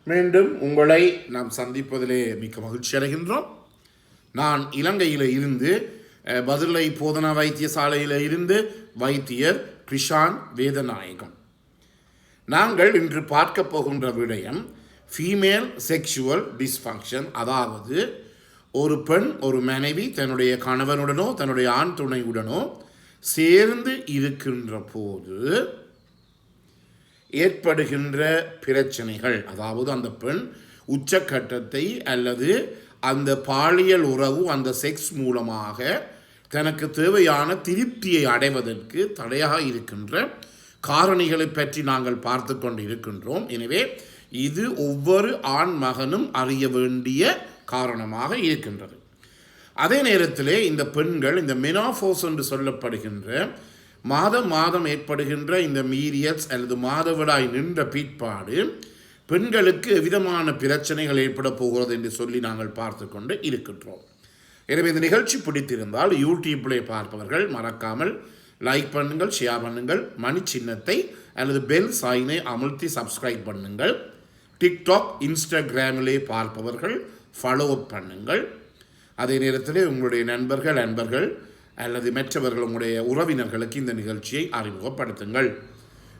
மீண்டும் உங்களை நாம் சந்திப்பதிலே மிக்க மகிழ்ச்சி அடைகின்றோம். நான் இலங்கையில் இருந்து பதுளை போதனா வைத்தியசாலையில் இருந்து வைத்தியர் கிருஷான் வேதநாயகம். நாங்கள் இன்று பார்க்க போகின்ற விடயம் ஃபீமேல் செக்ஷுவல் டிஸ்ஃபங்க்ஷன். அதாவது ஒரு பெண், ஒரு மனைவி தன்னுடைய கணவனுடனோ தன்னுடைய ஆண் துணையுடனோ சேர்ந்து இருக்கின்ற போது ஏற்படுகின்ற பிரச்சனைகள். அதாவது அந்த பெண் உச்சக்கட்டத்தை அல்லது அந்த பாலியல் உறவு, அந்த செக்ஸ் மூலமாக தனக்கு தேவையான திருப்தியை அடைவதற்கு தடையாக இருக்கின்ற காரணிகளை பற்றி நாங்கள் பார்த்து கொண்டு இருக்கின்றோம். எனவே இது ஒவ்வொரு ஆண் மகனும் அறிய வேண்டிய காரணமாக இருக்கின்றது. அதே நேரத்திலே இந்த பெண்கள் இந்த மெனோபாஸ் என்று சொல்லப்படுகின்ற மாதம் ஏற்படுகின்ற இந்த மீரியட்ஸ் அல்லது மாதவிடாய் நின்ற பிற்பாடு பெண்களுக்கு எவ்விதமான பிரச்சனைகள் ஏற்பட போகிறது என்று சொல்லி நாங்கள் பார்த்து கொண்டு இருக்கின்றோம். எனவே இந்த நிகழ்ச்சி பிடித்திருந்தால் யூடியூப்பிலே பார்ப்பவர்கள் மறக்காமல் லைக் பண்ணுங்கள், ஷேர் பண்ணுங்கள், மணி சின்னத்தை அல்லது பெல் சைனை அமுழ்த்தி சப்ஸ்கிரைப் பண்ணுங்கள். டிக்டாக், இன்ஸ்டாகிராமிலே பார்ப்பவர்கள் ஃபாலோ பண்ணுங்கள். அதே நேரத்தில் உங்களுடைய நண்பர்கள் அல்லது மற்றவர்கள், உங்களுடைய உறவினர்களுக்கு இந்த நிகழ்ச்சியை அறிமுகப்படுத்துங்கள்.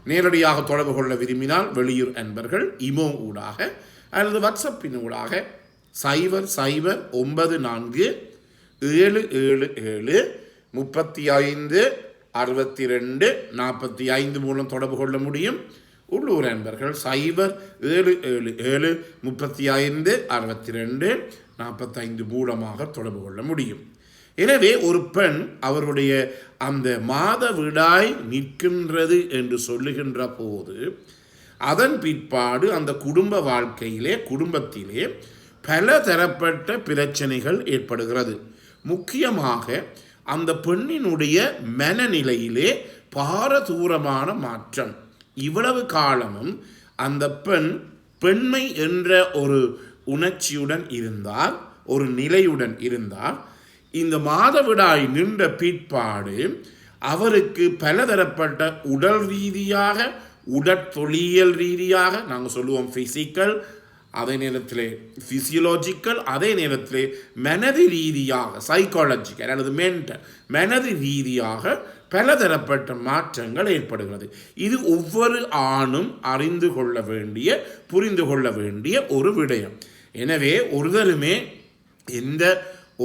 நேரடியாக தொடர்பு கொள்ள விரும்பினால் வெளியூர் அன்பர்கள் இமோ ஊடாக அல்லது வாட்ஸ்அப்பின் ஊடாக 009477356245 மூலம் தொடர்பு கொள்ள முடியும். உள்ளூர் அன்பர்கள் 0777356245 மூலமாக தொடர்பு கொள்ள முடியும். எனவே ஒரு பெண் அவருடைய அந்த மாதவிடாய் நிற்கின்றது என்று சொல்லுகின்ற போது அதன் பிற்பாடு அந்த குடும்ப வாழ்க்கையிலே, குடும்பத்திலே பல தரப்பட்ட பிரச்சனைகள் ஏற்படுகிறது. முக்கியமாக அந்த பெண்ணினுடைய மனநிலையிலே பாரதூரமான மாற்றம். இவ்வளவு காலமும் அந்த பெண்மை என்ற ஒரு உணர்ச்சியுடன் இருந்தால், ஒரு நிலையுடன் இருந்தால், இந்த மாதவிடாய் நின்ற பிற்பாடு அவருக்கு பலதரப்பட்ட உடல் ரீதியாக, உடற்தொழியல் ரீதியாக, நாங்கள் சொல்லுவோம் ஃபிசிக்கல், அதே நேரத்தில் ஃபிசியலாஜிக்கல், அதே நேரத்தில் மனது ரீதியாக சைக்காலஜிக்கல் அல்லது மென்டல், மனது ரீதியாக பலதரப்பட்ட மாற்றங்கள் ஏற்படுகிறது. இது ஒவ்வொரு ஆணும் அறிந்து கொள்ள வேண்டிய, புரிந்து கொள்ள வேண்டிய ஒரு விடயம். எனவே ஒருவருமே எந்த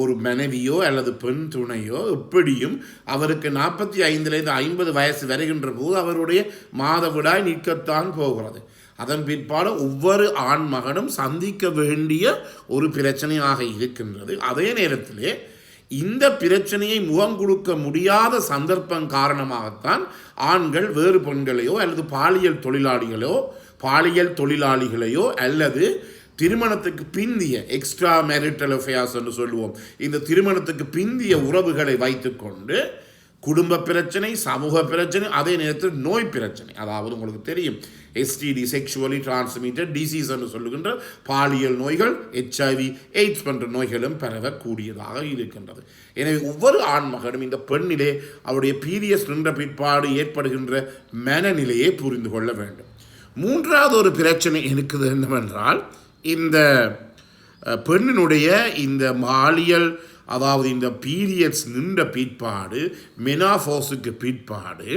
ஒரு மனைவியோ அல்லது பெண் துணையோ எப்படியும் அவருக்கு 45 50 வயசு வருகின்ற போது அவருடைய மாதவிடாய் நிற்கத்தான் போகிறது. அதன் பிற்பாடு ஒவ்வொரு ஆண் மகனும் சந்திக்க வேண்டிய ஒரு பிரச்சனையாக இருக்கின்றது. அதே நேரத்திலே இந்த பிரச்சனையை முகம் கொடுக்க முடியாத சந்தர்ப்பம் காரணமாகத்தான் ஆண்கள் வேறு பெண்களையோ அல்லது பாலியல் தொழிலாளிகளையோ அல்லது திருமணத்துக்கு பிந்திய எக்ஸ்ட்ரா மேரிட்டல் அஃபேர்ஸ் என்று சொல்லுவோம், இந்த திருமணத்துக்கு பிந்திய உறவுகளை வைத்துக்கொண்டு குடும்ப பிரச்சனை, சமூக பிரச்சனை, அதே நேரத்தில் நோய் பிரச்சனை. அதாவது உங்களுக்கு தெரியும், எஸ்டிடி, செக்ஷுவலி டிரான்ஸ்மிட்டட் டிசீஸ் என்று சொல்லுகின்ற பாலியல் நோய்கள், HIV, எய்ட்ஸ் போன்ற நோய்களும் பரவக்கூடியதாக இருக்கின்றது. எனவே ஒவ்வொரு ஆண்மகனும் இந்த பெண்ணிலே அவருடைய பீரியட்ஸ் நின்ற பிற்பாடு ஏற்படுகின்ற மனநிலையை புரிந்து கொள்ள வேண்டும். மூன்றாவது ஒரு பிரச்சனை இருக்குது என்னவென்றால், இந்த பெண்ணினுடைய இந்த பாலியல், அதாவது இந்த பீரியட்ஸ் நின்ற பிற்பாடு, மெனோபாஸுக்கு பிற்பாடு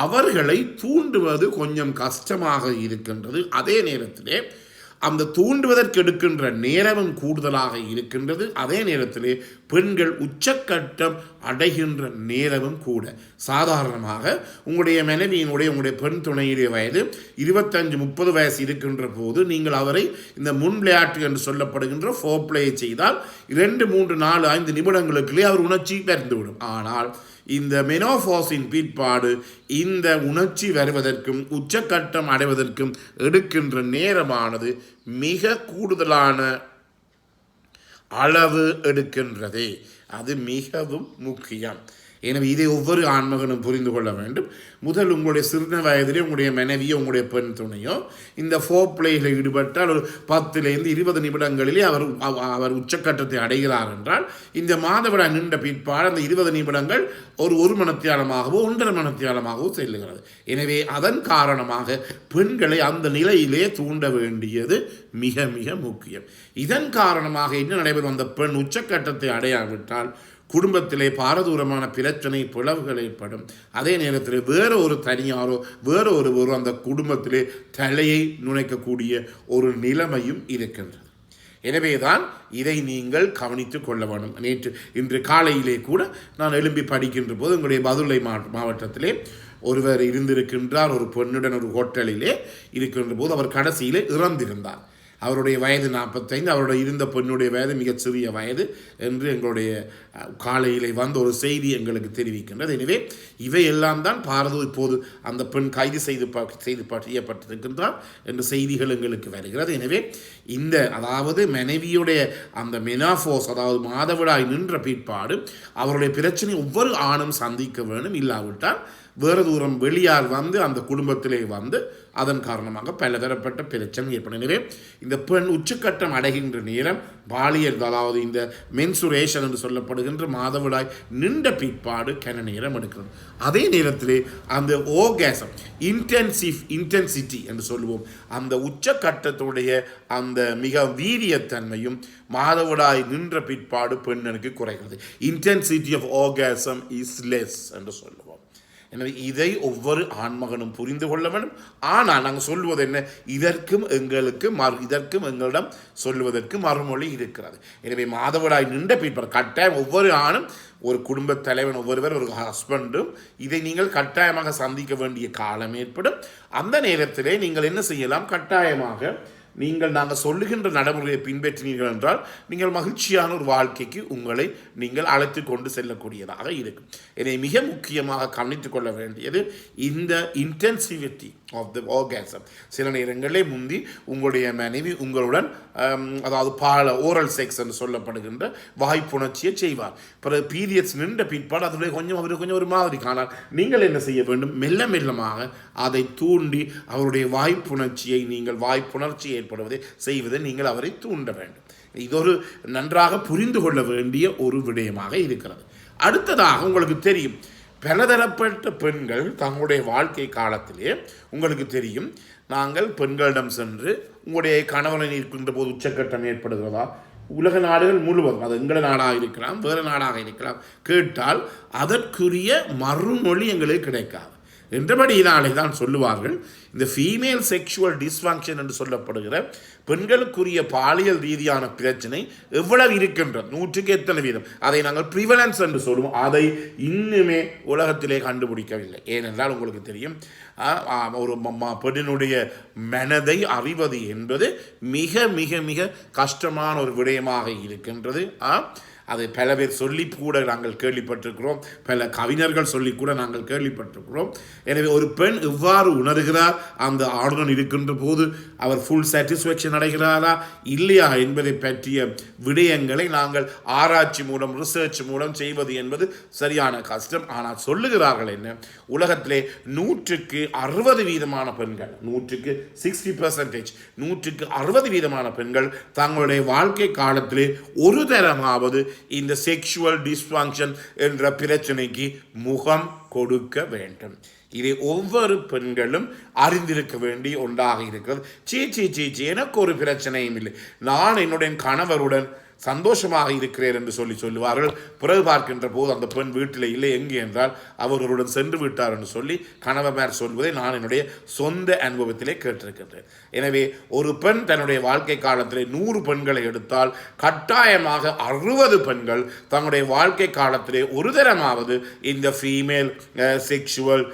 அவர்களை தூண்டுவது கொஞ்சம் கஷ்டமாக இருக்கின்றது. அதே நேரத்திலே அந்த தூண்டுவதற்கு எடுக்கின்ற நேரமும் கூடுதலாக இருக்கின்றது. அதே நேரத்திலே பெண்கள் உச்சக்கட்டம் அடைகின்ற நேரமும் கூட. சாதாரணமாக உங்களுடைய உங்களுடைய பெண் துணையுடைய வயது 25-30 வயசு இருக்கின்ற போது நீங்கள் அவரை இந்த முன் விளையாட்டு என்று சொல்லப்படுகின்ற ஃபோர்ப்ளே செய்தால் 2, 3, 4, 5 நிமிடங்களுக்குள்ளே அவர் உணர்ச்சி வந்துவிடும். ஆனால் இந்த மெனோபாஸின் பிற்பாடு இந்த உணர்ச்சி வருவதற்கும் உச்சக்கட்டம் அடைவதற்கும் எடுக்கின்ற நேரமானது மிக கூடுதலான அளவு எடுக்கின்றது. அது மிகவும் முக்கியம். எனவே இதை ஒவ்வொரு ஆண்மகனும் புரிந்து கொள்ள வேண்டும். முதல் உங்களுடைய சிறுன வயதிலே உங்களுடைய மனைவியோ உங்களுடைய பெண் துணையோ இந்த பிளேயில் ஈடுபட்டால் ஒரு 10 to 20 நிமிடங்களிலே அவர் உச்சக்கட்டத்தை அடைகிறார் என்றால் இந்த மாதவிடாய் நின்ற பிற்பாடு அந்த 20 நிமிடங்கள் ஒரு மணித்தியாலமாகவோ 1.5 மணித்தியாலமாகவோ செல்லுகிறது. எனவே அதன் காரணமாக பெண்களை அந்த நிலையிலே தூண்ட வேண்டியது மிக மிக முக்கியம். இதன் காரணமாக என்ன நடைபெறும்? அந்த பெண் உச்சக்கட்டத்தை அடையாவிட்டால் குடும்பத்திலே பாரதூரமான பிரச்சனை பிளவுகள் ஏற்படும். அதே நேரத்தில் வேற ஒரு தனியாரோ வேற ஒருவரோ அந்த குடும்பத்திலே தலையை நுழைக்கக்கூடிய ஒரு நிலைமையும் இருக்கின்றது. எனவேதான் இதை நீங்கள் கவனித்துக் கொள்ள வேண்டும். இன்று காலையிலே கூட நான் எழும்பி படிக்கின்ற போது எங்களுடைய பதுளை மாவட்டத்திலே ஒருவர் இருந்திருக்கின்றார். ஒரு பெண்ணுடன் ஒரு ஹோட்டலிலே இருக்கின்ற போது அவர் கடைசியிலே இறந்திருந்தார். அவருடைய வயது 45, அவருடைய இருந்த பெண்ணுடைய வயது மிகச் சிறிய வயது என்று எங்களுடைய காலையிலே வந்த ஒரு செய்தி எங்களுக்கு தெரிவிக்கின்றது. எனவே இவையெல்லாம் தான் இப்போது அந்த பெண் கைது செய்யப்பட்டிருக்கின்றார் என்ற செய்திகள் எங்களுக்கு வருகிறது. எனவே அதாவது மனைவியுடைய அந்த மெனாஃபோஸ், அதாவது மாதவிடாய் நின்ற பிற்பாடு அவருடைய பிரச்சனை ஒவ்வொரு ஆணும் சந்திக்க வேண்டும். இல்லாவிட்டால் வேறு தூரம் வெளியார் வந்து அந்த குடும்பத்திலே வந்து அதன் காரணமாக பலதரப்பட்ட பிரச்சனை ஏற்படும். எனவே இந்த பெண் உச்சக்கட்டம் அடைகின்ற நேரம் பாலியல், அதாவது இந்த மென்சுரேஷன் என்று சொல்லப்படுகின்ற மாதவிடாய் நின்ற பிற்பாடு கன நேரம் எடுக்கிறது. அதே நேரத்திலே அந்த ஓர்காசம் இன்டென்சிட்டி என்று சொல்லுவோம், அந்த உச்சக்கட்டத்துடைய அந்த மிக வீரியத்தன்மையும் மாதவிடாய் நின்ற பிற்பாடு பெண்ணுக்கு குறைகிறது. இன்டென்சிட்டி ஆஃப் ஓர்காசம் இஸ் லெஸ் என்று சொல்லுவோம். எனவே இதை ஒவ்வொரு ஆண்மகனும் புரிந்து கொள்ள வேண்டும். ஆனால் நாங்கள் சொல்லுவது என்ன? இதற்கும் எங்களிடம் சொல்லுவதற்கு மறுமொழி இருக்கிறது. எனவே மாதவிடாய் நின்ற பிற்பாடு கட்டாயம் ஒவ்வொரு ஆணும், ஒரு குடும்ப தலைவன், ஒவ்வொருவர், ஒரு ஹஸ்பண்டும் இதை நீங்கள் கட்டாயமாக சந்திக்க வேண்டிய காலம் ஏற்படும். அந்த நேரத்திலே நீங்கள் என்ன செய்யலாம்? கட்டாயமாக நாங்கள் சொல்லுகின்ற நடைமுறையை பின்பற்றினீர்கள் என்றால் நீங்கள் மகிழ்ச்சியான ஒரு வாழ்க்கைக்கு உங்களை நீங்கள் அழைத்து கொண்டு செல்லக்கூடியதாக இருக்கும். இதை மிக முக்கியமாக கவனித்துக் கொள்ள வேண்டியது இந்த இன்டென்சிவிட்டி ஆஃப் த ஆர்காசம். சில நேரங்களே முந்தி உங்களுடைய மனைவி உங்களுடன் அதாவது ஓரல் செக்ஸ் என்று சொல்லப்படுகின்ற வாய்ப்புணர்ச்சியை செய்வார். பிறகு பீரியட்ஸ் நின்ற பிற்பாடு அதனுடைய கொஞ்சம் ஒரு மாதிரி காணால் நீங்கள் என்ன செய்ய வேண்டும்? மெல்லமாக அதை தூண்டி அவருடைய வாய்ப்புணர்ச்சியை ஏற்படுவதை செய்வதை நீங்கள் அவரை தூண்ட வேண்டும். இது ஒரு நன்றாக புரிந்து கொள்ள வேண்டிய ஒரு விடயமாக இருக்கிறது. அடுத்ததாக உங்களுக்கு தெரியும், பலதரப்பட்ட பெண்கள் தங்களுடைய வாழ்க்கை காலத்திலே உங்களுக்கு தெரியும், நாங்கள் பெண்களிடம் சென்று உங்களுடைய கணவனை இருக்கின்ற போது உச்சக்கட்டம் ஏற்படுகிறதா, உலக நாடுகள் முழுவதும், அது எங்கள் நாடாக இருக்கலாம் வேறு நாடாக இருக்கலாம், கேட்டால் அதற்குரிய மறுமொழி எங்களுக்கு கிடைக்காது. என்றபடியினாலே தான் சொல்லுவார்கள், இந்த ஃபீமேல் செக்ஷுவல் டிஸ்ஃபங்க்ஷன் என்று சொல்லப்படுகிற பெண்களுக்குரிய பாலியல் ரீதியான பிரச்சனை எவ்வளவு இருக்கின்றது, 100க்கு எத்தனை வீதம், அதை நாங்கள் ப்ரிவலன்ஸ் என்று சொல்லுவோம். அதை இன்னுமே உலகத்திலே கண்டுபிடிக்கவில்லை. ஏனென்றால் உங்களுக்கு தெரியும், ஒரு பெண்ணினுடைய மனதை அறிவது என்பது மிக மிக மிக கஷ்டமான ஒரு விடயமாக இருக்கின்றது. அதை பல பேர் சொல்லி கூட நாங்கள் கேள்விப்பட்டிருக்கிறோம், பல கவிஞர்கள் சொல்லி கூட நாங்கள் கேள்விப்பட்டிருக்கிறோம். எனவே ஒரு பெண் எவ்வாறு உணர்கிறார், அந்த ஆணுடன் இருக்கின்ற போது அவர் ஃபுல் சாட்டிஸ்ஃபேக்ஷன் அடைகிறாரா இல்லையா என்பதை பற்றிய விடயங்களை நாங்கள் ஆராய்ச்சி மூலம், ரிசர்ச் மூலம் செய்வது என்பது சரியான கஷ்டம். ஆனால் சொல்லுகிறார்கள் என்ன, உலகத்திலே 100க்கு 60% பெண்கள், 100க்கு 60%, 100க்கு 60% பெண்கள் தங்களுடைய வாழ்க்கை காலத்திலே ஒரு தரமாவது இந்த செக்ஷுவல் டிஸ்ஃபங்க்ஷன் என்ற பிரச்சனைக்கு முகம் கொடுக்க வேண்டும். இதை ஒவ்வொரு பெண்களும் அறிந்திருக்க வேண்டிய ஒன்றாக இருக்கிறது. சீ எனக்கு ஒரு பிரச்சனையும் இல்லை, நான் என்னுடைய கணவருடன் சந்தோஷமாக இருக்கிறேன் என்று சொல்லுவார்கள். பிறகு பார்க்கின்ற போது அந்த பெண் வீட்டில் இல்லை, எங்கே என்றால் அவர்களுடன் சென்று விட்டார் என்று சொல்லி கணவர் சொல்வதை நான் என்னுடைய சொந்த அனுபவத்திலே கேட்டிருக்கின்றேன். எனவே ஒரு பெண் தன்னுடைய வாழ்க்கை காலத்திலே 100 பெண்களை எடுத்தால் கட்டாயமாக 60 பெண்கள் தங்களுடைய வாழ்க்கை காலத்திலே ஒரு தரமாவது இந்த ஃபீமேல் செக்ஷுவல்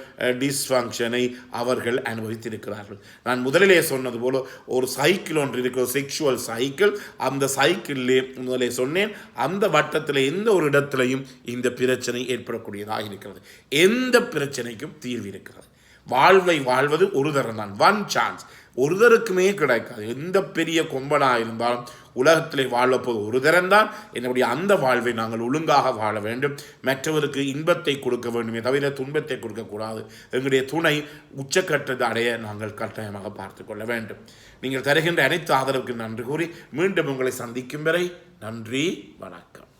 டிஸ்ஃபங்க்ஷனை அவர்கள் அனுபவித்திருக்கிறார்கள். நான் முதலிலே சொன்னது போல ஒரு சைக்கிள் ஒன்று இருக்கிற செக்ஷுவல் சைக்கிள், அந்த சைக்கிளிலே முதலே சொன்னேன், அந்த வட்டத்தில் எந்த ஒரு இடத்திலையும் இந்த பிரச்சனை ஏற்படக்கூடியதாக இருக்கிறது. எந்த பிரச்சனைக்கும் தீர்வு இருக்கிறது. வாழ்வை வாழ்வது ஒரு தரம் தான், ஒன் சான்ஸ். ஒருதருக்குமே கிடைக்காது. எந்த பெரிய கொம்பனாக இருந்தாலும் உலகத்திலே வாழப்போது ஒரு தரம்தான். என்னுடைய அந்த வாழ்வை நாங்கள் ஒழுங்காக வாழ வேண்டும். மற்றவருக்கு இன்பத்தை கொடுக்க வேண்டுமே தவிர துன்பத்தை கொடுக்கக்கூடாது. எங்களுடைய துணை உச்சக்கட்டத்தை அடைய நாங்கள் கட்டாயமாக பார்த்து கொள்ள வேண்டும். நீங்கள் தருகின்ற அனைத்து ஆதரவுக்கு நன்றி கூறி மீண்டும் உங்களை சந்திக்கும் வரை நன்றி, வணக்கம்.